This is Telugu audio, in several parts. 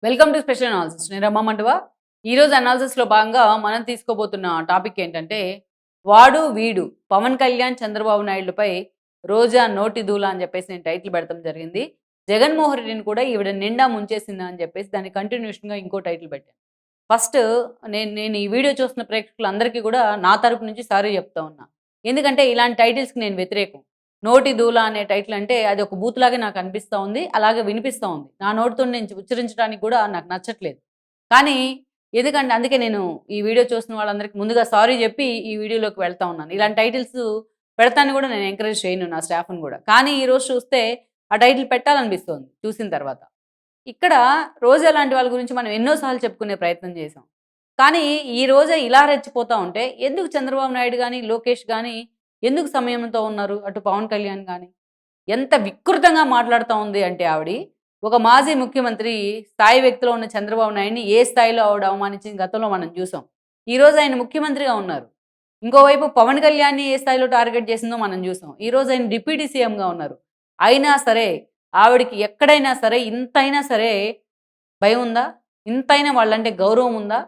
Welcome to special analysis. నేను రమ్మ మంటువా. ఈరోజు అనాలిసిస్‌లో భాగంగా మనం తీసుకోబోతున్న టాపిక్ ఏంటంటే, వాడు వీడు పవన్ కళ్యాణ్, చంద్రబాబు నాయుడులపై రోజా నోటి దూల అని చెప్పేసి నేను టైటిల్ పెడతాం జరిగింది. జగన్మోహన్ రెడ్డిని కూడా ఈవిడ నిండా ముంచేసిందా అని చెప్పేసి దానికి కంటిన్యూషన్‌గా ఇంకో టైటిల్ పెట్టాను. ఫస్ట్ నేను నేను ఈ వీడియో చూస్తున్న ప్రేక్షకులందరికీ కూడా నా తరపు నుంచి సారీ చెప్తా ఉన్నా. ఎందుకంటే ఇలాంటి టైటిల్స్‌కి నేను వ్యతిరేకం. నోటి దూల అనే టైటిల్ అంటే అది ఒక బూత్‌లాగే నాకు అనిపిస్తా ఉంది. అలాగే వినిపిస్తా ఉంది. నా నోటితోని నేను ఉచ్చరించడానికి కూడా నాకు నచ్చట్లేదు. కానీ ఎందుకంటే అందుకే నేను ఈ వీడియో చూస్తున్న వాళ్ళందరికీ ముందుగా సారీ జెప్పి ఈ వీడియోలోకి వెళ్తా ఉన్నాను. ఇలాంటి టైటిల్స్ పెడతానికి కూడా నేను ఎంకరేజ్ చేయను నా స్టాఫ్‌ని గూడా. కానీ ఈరోజు చూస్తే ఆ టైటిల్ పెట్టాలనిపిస్తోంది చూసిన తర్వాత. ఇక్కడ రోజా లాంటి వాళ్ళ గురించి మనం ఎన్నో సార్లు చెప్పుకునే ప్రయత్నం చేశాం. కానీ ఈ రోజే ఇలా రెచ్చిపోతా ఉంటే ఎందుకు చంద్రబాబు నాయుడు గాని, లోకేష్ గాని ఎందుకు సంయమనంతో ఉన్నారు? అటు పవన్ కళ్యాణ్ గాని. ఎంత వికృతంగా మాట్లాడుతా ఉంది అంటే ఆవిడి, ఒక మాజీ ముఖ్యమంత్రి స్థాయి వ్యక్తిలో ఉన్న చంద్రబాబు నాయుడిని ఏ స్థాయిలో ఆవిడ అవమానించిన గతంలో మనం చూసాం. ఈరోజు ఆయన ముఖ్యమంత్రిగా ఉన్నారు. ఇంకోవైపు పవన్ కళ్యాణ్‌ని ఏ స్థాయిలో టార్గెట్ చేసిందో మనం చూసాం. ఈరోజు ఆయన డిప్యూటీ సీఎంగా ఉన్నారు. అయినా సరే ఆవిడకి ఎక్కడైనా సరే ఇంతైనా సరే భయం ఉందా? ఇంతైనా వాళ్ళంటే గౌరవం ఉందా?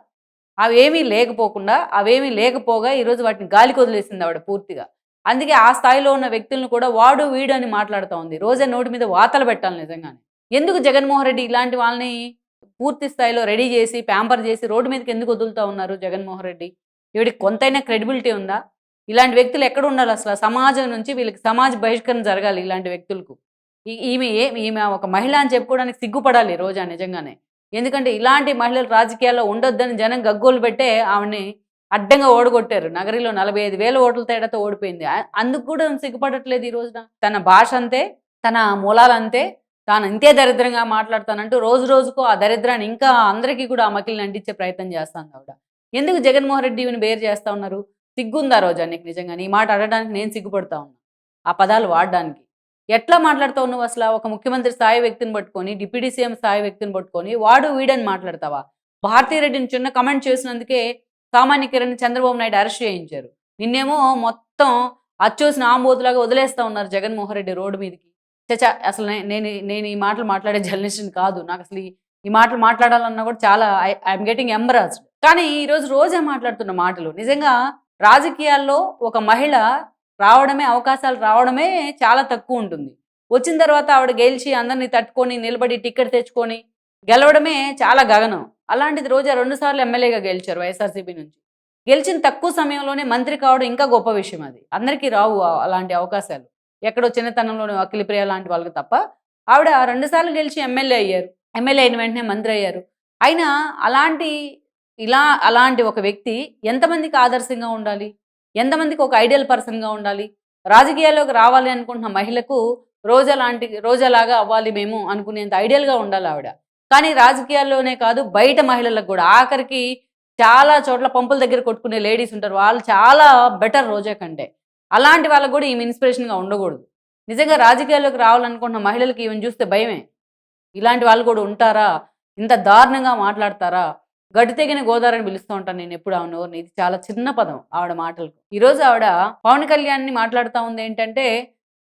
అవేమీ లేకపోకుండా, అవేమీ లేకపోగా ఈరోజు వాటిని గాలికి వదిలేసింది ఆవిడ పూర్తిగా. అందుకే ఆ స్థాయిలో ఉన్న వ్యక్తులను కూడా వాడు, వీడు అని మాట్లాడుతా ఉంది. రోజా నోటి మీద వాతలు పెట్టాలి నిజంగానే. ఎందుకు జగన్మోహన్ రెడ్డి ఇలాంటి వాళ్ళని పూర్తి స్థాయిలో రెడీ చేసి, ప్యాంపర్ చేసి రోడ్డు మీదకి ఎందుకు వదులుతా ఉన్నారు జగన్మోహన్ రెడ్డి? ఈవిడకి కొంతైనా క్రెడిబిలిటీ ఉందా? ఇలాంటి వ్యక్తులు ఎక్కడుండాలి అసల? సమాజం నుంచి వీళ్ళకి సమాజ బహిష్కరణ జరగాలి ఇలాంటి వ్యక్తులకు. ఈమె ఒక మహిళ అని చెప్పుకోవడానికి సిగ్గుపడాలి రోజా నిజంగానే. ఎందుకంటే ఇలాంటి మహిళలు రాజకీయాల్లో ఉండొద్దని జనం గగ్గోలు పెట్టే ఆవిడని అడ్డంగా ఓడగొట్టారు. నగరిలో 45,000 ఓట్ల తేడాతో ఓడిపోయింది. అందుకు కూడా సిగ్గుపడట్లేదు ఈ రోజున. తన భాష అంతే, తన మూలాలంతే, తాను ఇంతే దరిద్రంగా మాట్లాడతానంటూ రోజు రోజుకు ఆ దరిద్రాన్ని ఇంకా అందరికీ కూడా ఆ మకిలిని అంటించే ప్రయత్నం చేస్తాంది ఆవిడ. ఎందుకు జగన్మోహన్ రెడ్డి ఈమెను బేర్ చేస్తా ఉన్నారు? సిగ్గుందా రోజా నీకు నిజంగానే? ఈ మాట అడగడానికి నేను సిగ్గుపడతా ఉన్నా. ఆ పదాలు వాడడానికి. ఎట్లా మాట్లాడతావు నువ్వసల? ఒక ముఖ్యమంత్రి స్థాయి వ్యక్తిని పట్టుకొని, డిప్యూటీ సీఎం స్థాయి వ్యక్తిని పట్టుకొని, వాడు వీడని మాట్లాడతావా? భారతీరెడ్డిని చిన్న కమెంట్ చేసినందుకే సామాన్య కిరణ్ చంద్రబాబు నాయుడు అరెస్ట్ చేయించారు. నిన్నేమో మొత్తం అచ్చోసిన ఆంబోతులాగా వదిలేస్తా ఉన్నారు జగన్మోహన్ రెడ్డి రోడ్డు మీదకి. ఛ! అసలు నేను నేను ఈ మాటలు మాట్లాడే జర్నలిస్ట్‌ని కాదు. నాకసలు ఈ మాటలు మాట్లాడాలన్నా కూడా చాలా ఐయామ్ గెట్టింగ్ ఎంబరాస్డ్. కానీ ఈరోజు రోజా మాట్లాడుతున్న మాటలు నిజంగా రాజకీయాల్లో ఒక మహిళ రావడమే అవకాశాలు రావడమే చాలా తక్కువుంటుంది. వచ్చిన తర్వాత ఆవిడ గెలిచి అందరిని తట్టుకొని, నిలబడి టికెట్ తెచ్చుకొని గెలవడమే చాలా గగనం. అలాంటిది రోజా 2 సార్లు ఎమ్మెల్యేగా గెలిచారు వైఎస్ఆర్‌సీపీ నుంచి. గెలిచిన తక్కువ సమయంలోనే మంత్రి కావడం ఇంకా గొప్ప విషయం అది. అందరికీ రావు అలాంటి అవకాశాలు. ఎక్కడో చిన్నతనంలోనే అఖిలప్రియ లాంటి వాళ్ళకి తప్ప. ఆవిడ 2 సార్లు గెలిచి ఎమ్మెల్యే అయ్యారు. ఎమ్మెల్యే అయిన వెంటనే మంత్రి అయ్యారు. అయినా అలాంటి అలాంటి ఒక వ్యక్తి ఎంతమందికి ఆదర్శంగా ఉండాలి? ఎంతమందికి ఒక ఐడియల్ పర్సన్‌గా ఉండాలి? రాజకీయాల్లోకి రావాలి అనుకుంటున్న మహిళకు రోజాలాగా అవ్వాలి మేము అనుకునేంత ఐడియల్‌గా ఉండాలావిడ. కానీ రాజకీయాల్లోనే కాదు బయట మహిళలకు గూడా ఆఖరికి చాలా చోట్ల పంపుల దగ్గర కొట్టుకునే లేడీస్ ఉంటారు. వాళ్ళు చాలా బెటర్ రోజా కంటే. అలాంటి వాళ్ళకి గూడా ఈమె ఇన్‌స్పిరేషన్‌గా ఉండగూడదు. నిజంగా రాజకీయాల్లోకి రావాలనుకుంటున్న మహిళలకి ఈమెను చూస్తే భయమే. ఇలాంటి వాళ్ళు గూడా ఉంటారా? ఇంత దారుణంగా మాట్లాడతారా? గడ్డి తెగిన గోదావరిని పిలుస్తూ ఉంటాను నేనెప్పుడు ఆమె నోరుని. ఇది చాలా చిన్న పదం ఆవిడ మాటలకు. ఈరోజు ఆవిడ పవన్ కళ్యాణ్‌ని మాట్లాడుతా ఉందేంటంటే,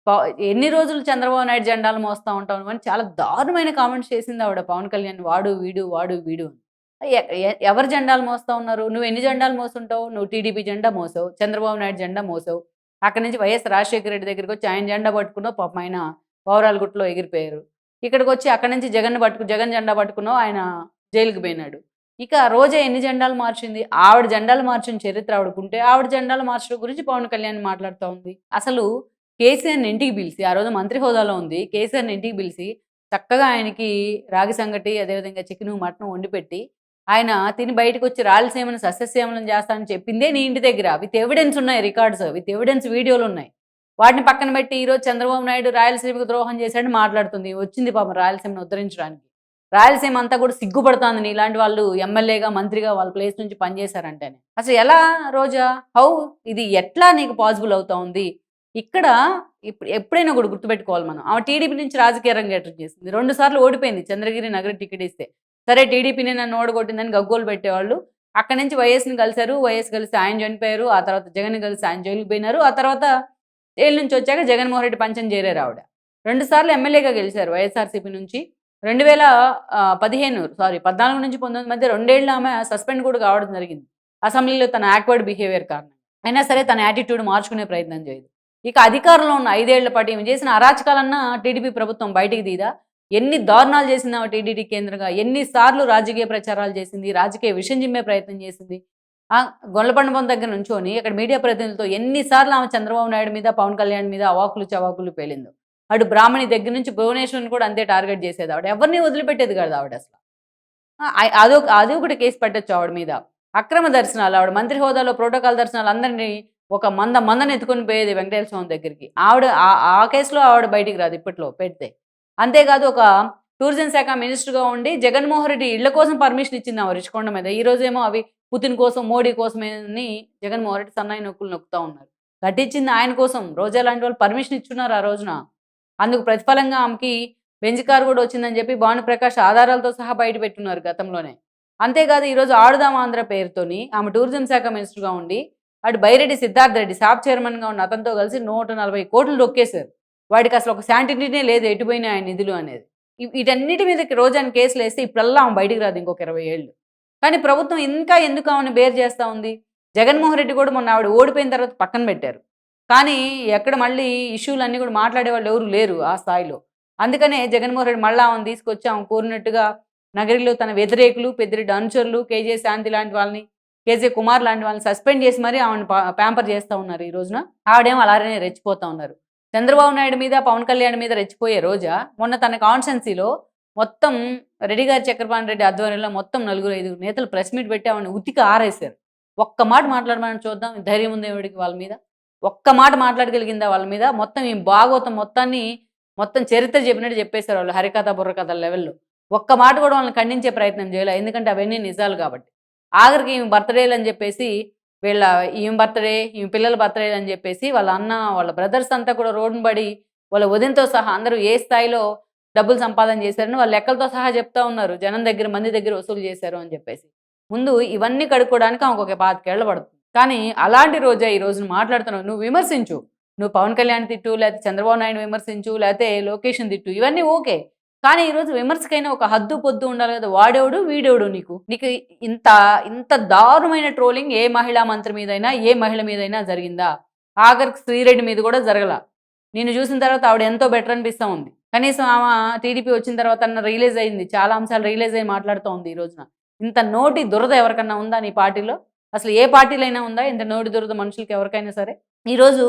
ప ఎన్ని రోజులు చంద్రబాబు నాయుడు జెండాలు మోస్తా ఉంటావు అని చాలా దారుణమైన కామెంట్స్ చేసింది ఆవిడ పవన్ కళ్యాణ్. వాడు, వీడు, వాడు, వీడు అని. ఎవరి జెండాలు మోస్తా ఉన్నారు? నువ్వు ఎన్ని జెండాలు మోసుంటావు? నువ్వు టీడీపీ జెండా మోసావు. చంద్రబాబు నాయుడు జెండా మోసావు. అక్కడి నుంచి వైఎస్ రాజశేఖర రెడ్డి దగ్గరికొచ్చి ఆయన జెండా పట్టుకున్నావు. పాపం ఆయన పావురాలగుట్టలో ఎగిరిపోయారు. ఇక్కడికొచ్చి అక్కడి నుంచి జగన్ జెండా పట్టుకున్నావు. ఆయన జైలుకి పోయినాడు. ఇక రోజా ఎన్ని జెండాలు మార్చింది? ఆవిడ జెండాలు మార్చిన చరిత్ర ఆవిడకుంటే, ఆవిడ జెండాలు మార్చడం గురించి పవన్ కళ్యాణ్ మాట్లాడుతా ఉంది. అసలు కేసీఆర్‌ని ఇంటికి పిలిసి, ఆ రోజు మంత్రి హోదాలో ఉంది. కేసీఆర్‌ని ఇంటికి పిలిసి, చక్కగా ఆయనకి రాగి సంగటి, అదేవిధంగా చికెను, మటను వండిపెట్టి, ఆయన తిని బయటకొచ్చి రాయలసీమను సస్యశ్యామలం చేస్తానని చెప్పిందే నీ ఇంటి దగ్గర. విత్ ఎవిడెన్స్ ఉన్నాయి రికార్డ్స్. విత్ ఎవిడెన్స్ వీడియోలున్నాయి. వాటిని పక్కన పెట్టి ఈరోజు చంద్రబాబు నాయుడు రాయలసీమకు ద్రోహం చేశాడని మాట్లాడుతుంది. వచ్చింది పాపం రాయలసీమను ఉద్ధరించడానికి. రాయలసీమ అంతా కూడా సిగ్గుపడుతోంది నీలాంటి వాళ్ళు ఎమ్మెల్యేగా, మంత్రిగా వాళ్ళ ప్లేస్ నుంచి పనిచేశారంటేనే. అసలు ఎలా రోజా? హౌ? ఇది ఎట్లా నీకు పాసిబుల్ అవుతా ఉంది? ఇక్కడ ఎప్పుడైనా కూడా గుర్తుపెట్టుకోవాలి మనం. ఆమె టీడీపీ నుంచి రాజకీయ అరంగేట్రం చేసింది. 2 సార్లు ఓడిపోయింది చంద్రగిరి నగర టికెట్ ఇస్తే. సరే టీడీపీనే నన్ను ఓడగొట్టిందని గగ్గోలు పెట్టేవాళ్ళు. అక్కడి నుంచి వైఎస్‌ని కలిసారు. వైఎస్ కలిసి ఆయన చనిపోయారు. ఆ తర్వాత జగన్‌ని కలిసి ఆయన జైలుకి పోయినారు. ఆ తర్వాత జైలు నుంచి వచ్చాక జగన్మోహన్ రెడ్డి పంచన చేరారు ఆవిడ. 2 సార్లు ఎమ్మెల్యేగా గెలిచారు వైఎస్ఆర్‌సీపీ నుంచి. 14-19 మధ్య 2 ఏళ్ళు ఆమె సస్పెండ్ కూడా కావడం జరిగింది. అసెంబ్లీలో తన యాక్వర్డ్ బిహేవియర్ కారణంగా. అయినా సరే తన యాటిట్యూడ్ మార్చుకునే ప్రయత్నం చేయదు. ఇక అధికారంలో ఉన్న 5 ఏళ్ల పాటు ఈమె చేసిన అరాచకాలన్నా టీడీపీ ప్రభుత్వం బయటికి తీయదా? ఎన్ని దారుణాలు చేసింది ఆమె టీడీపీ కేంద్రంగా, ఎన్ని సార్లు రాజకీయ ప్రచారాలు చేసింది, రాజకీయ విషం జిమ్మే ప్రయత్నం చేసింది. గొల్లబండ దగ్గర నుంచొని అక్కడ మీడియా ప్రతినిధులతో ఎన్ని సార్లు ఆమె చంద్రబాబు నాయుడు మీద, పవన్ కళ్యాణ్ మీద అవాకులు చవాకులు పేలిందో. అటు బ్రాహ్మణి దగ్గర నుంచి భువనేశ్వర్‌ని కూడా అంతే టార్గెట్ చేసేది ఆవిడ. ఎవరిని వదిలిపెట్టేది కాదు ఆవిడసల. అది ఒకటి కేసు పెట్టొచ్చు ఆవిడ మీద. అక్రమ దర్శనాలు, ఆవిడ మంత్రి హోదాలో ప్రోటోకాల్ దర్శనాలు అందరిని ఒక మందను ఎత్తుకొని పోయేది వెంకటేశ్వర స్వామి దగ్గరికి. ఆవిడ ఆ కేసులో ఆవిడ బయటికి రాదు ఇప్పట్లో పెడితే. అంతేకాదు ఒక టూరిజం శాఖ మినిస్టర్‌గా ఉండి జగన్మోహన్ రెడ్డి ఇళ్ల కోసం పర్మిషన్ ఇచ్చింది ఆమె రిషికొండ మీద. ఈరోజేమో అవి పుతిన్ కోసం, మోడీ కోసమే అని జగన్మోహన్ రెడ్డి సన్నాయి నొక్కులు నొక్కుతా ఉన్నారు. కట్టించింది ఆయన కోసం. రోజా లాంటి వాళ్ళు పర్మిషన్ ఇచ్చున్నారు ఆ రోజున. అందుకు ప్రతిఫలంగా ఆమెకి బెంజ్ కారు కూడా వచ్చిందని చెప్పి భానుప్రకాష్ ఆధారాలతో సహా బయట పెట్టున్నారు గతంలోనే. అంతేకాదు ఈరోజు ఆడుదాం ఆంధ్ర పేరుతోని ఆమె టూరిజం శాఖ మినిస్టర్‌గా ఉండి, అటు బైరెడ్డి సిద్ధార్థ రెడ్డి సాబ్ చైర్మన్‌గా ఉన్న అతనితో కలిసి 140 కోట్లు డొక్కేశారు. వాడికి అసలు ఒక శాంటిటీనే లేదు ఎటు పోయినాయి ఆయన నిధులు అనేది. వీటన్నిటి మీదకి రోజాని కేసులేస్తే ఇప్పుడల్లా ఆమె బయటికి రాదు ఇంకొక 20 ఏళ్ళు. కానీ ప్రభుత్వం ఇంకా ఎందుకు ఆమెను బేర్ చేస్తూ ఉంది? జగన్మోహన్ రెడ్డి కూడా మొన్న ఆవిడ ఓడిపోయిన తర్వాత పక్కన పెట్టారు. కానీ ఎక్కడ మళ్ళీ ఇష్యూలన్నీ కూడా మాట్లాడేవాళ్ళు ఎవరు లేరు ఆ స్థాయిలో. అందుకనే జగన్మోహన్ రెడ్డి మళ్ళీ ఆమెను తీసుకొచ్చి ఆమె కోరినట్టుగా నగరిలో తన వ్యతిరేకులు, పెద్దిరెడ్డి అనుచరులు, కేజే శాంతి లాంటి వాళ్ళని, కేజే కుమార్ లాంటి వాళ్ళని సస్పెండ్ చేసి మరీ ఆమెను ప్యాంపర్ చేస్తూ ఉన్నారు ఈ రోజున. ఆవిడేమో అలానే రెచ్చిపోతూ ఉన్నారు. చంద్రబాబు నాయుడు మీద, పవన్ కళ్యాణ్ మీద రెచ్చిపోయే రోజా మొన్న తన కాన్స్టెన్సీలో మొత్తం రెడ్డి గారి చక్రపాణి రెడ్డి ఆధ్వర్యంలో మొత్తం 4-5 నేతలు ప్రెస్ మీట్ పెట్టి ఆమెను ఉతికి ఆరేశారు. ఒక్క మాట మాట్లాడమని చూద్దాం, ధైర్యం ఉంది ఎవడికి వాళ్ళ మీద? ఒక్క మాట మాట్లాడగలిగిందా వాళ్ళ మీద? మొత్తం ఈ భాగవతం మొత్తం చరిత్ర చెప్పినట్టు చెప్పేశారు వాళ్ళు హరికథ, బుర్రకథ లెవెల్‌లో. ఒక్క మాట కూడా వాళ్ళని ఖండించే ప్రయత్నం చేయలే. ఎందుకంటే అవన్నీ నిజాలు కాబట్టి. ఆఖరికి ఈమె బర్త్‌డేలు అని చెప్పేసి ఈమె బర్త్‌డే, ఈమె పిల్లల బర్త్‌డేలు అని చెప్పేసి వాళ్ళ అన్న, వాళ్ళ బ్రదర్స్ అంతా కూడా రోడ్డున పడి వాళ్ళ వదినతో సహా అందరూ ఏ స్థాయిలో డబ్బులు సంపాదన చేశారని వాళ్ళు లెక్కలతో సహా చెప్తా ఉన్నారు. జనం దగ్గర, మంది దగ్గర వసూలు చేశారు అని చెప్పేసి. ముందు ఇవన్నీ కడుక్కోవడానికి ఆమెకొక 25 ఏళ్ళు పడుతుంది. కానీ అలాంటి రోజా ఈ రోజున మాట్లాడుతున్నావు. నువ్వు విమర్శించు. నువ్వు పవన్ కళ్యాణ్ తిట్టు, లేకపోతే చంద్రబాబు నాయుడు విమర్శించు, లేకపోతే లోకేష్‌ని తిట్టు. ఇవన్నీ ఓకే. కానీ ఈరోజు విమర్శకైనా ఒక హద్దు, పొద్దు ఉండాలి కదా! వాడెవడు, వీడెవడు నీకు? నీకు ఇంత ఇంత దారుణమైన ట్రోలింగ్ ఏ మహిళా మంత్రి మీదైనా, ఏ మహిళ మీదైనా జరిగిందా? ఆఖరికి శ్రీరెడ్డి మీద కూడా జరగల. నిన్ను చూసిన తర్వాత ఆవిడ ఎంతో బెటర్ అనిపిస్తా ఉంది. కనీసం ఆమె టీడీపీ వచ్చిన తర్వాత రియలైజ్ అయింది. చాలా అంశాలు రియలైజ్ అయ్యి మాట్లాడుతూ ఉంది ఈ రోజున. ఇంత నోటి దురద ఎవరికన్నా ఉందా నీ పార్టీలో? అసలు ఏ పార్టీలో అయినా ఉందా ఇంత నోటి దురద మనుషులకి ఎవరికైనా సరే? ఈరోజు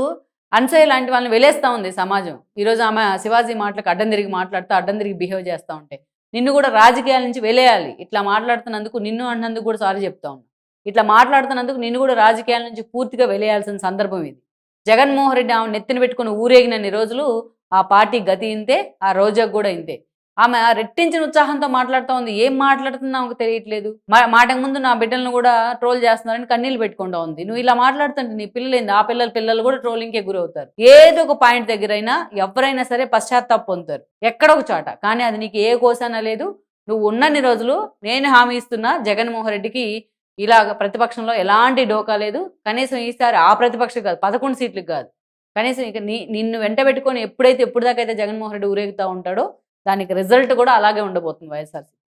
అన్సయ్య లాంటి వాళ్ళని వెలేస్తూ ఉంది సమాజం. ఈరోజు ఆమె శివాజీ మాటలకు అడ్డం తిరిగి మాట్లాడుతూ, అడ్డం తిరిగి బిహేవ్ చేస్తూ ఉంటే, నిన్ను కూడా రాజకీయాల నుంచి వెలేయాలి. ఇట్లా మాట్లాడుతున్నందుకు, నిన్ను అన్నందుకు కూడా సారీ చెప్తా ఉన్నా. ఇట్లా మాట్లాడుతున్నందుకు నిన్ను కూడా రాజకీయాల నుంచి పూర్తిగా వెలేయాల్సిన సందర్భం ఇది. జగన్మోహన్ రెడ్డి ఆమె నెత్తిన పెట్టుకుని ఊరేగినన్ని రోజులు ఆ పార్టీ గతి ఇంతే, ఆ రోజాకు కూడా ఇంతే. ఆమె రెట్టించిన ఉత్సాహంతో మాట్లాడుతూ ఉంది. ఏం మాట్లాడుతుందో ఆమెకు తెలియట్లేదు. మాటకు ముందు నా బిడ్డలను కూడా ట్రోల్ చేస్తున్నారని కన్నీళ్ళు పెట్టుకుంటా ఉంది. నువ్వు ఇలా మాట్లాడుతుంటే నీ పిల్లలేంది? ఆ పిల్లలు కూడా ట్రోలింగ్కే గురవుతారు. ఏదో ఒక పాయింట్ దగ్గరైనా ఎవరైనా సరే పశ్చాత్తాపం పొందుతారు ఎక్కడో ఒక చోట. కానీ అది నీకు ఏ కోసానా లేదు. నువ్వు ఉన్నన్ని రోజులు నేను హామీ ఇస్తున్నా జగన్మోహన్ రెడ్డికి ఇలాగ ప్రతిపక్షంలో ఎలాంటి డోకా లేదు. కనీసం ఈసారి ఆ ప్రతిపక్షం కాదు, 11 సీట్లకు కాదు. కనీసం ఇక నిన్ను వెంట పెట్టుకొని ఎప్పుడు దాకా అయితే జగన్మోహన్ రెడ్డి ఊరేగుతూ ఉంటాడో దానికి రిజల్ట్ కూడా అలాగే ఉండబోతుంది వైఎస్ఆర్‌సీపీ.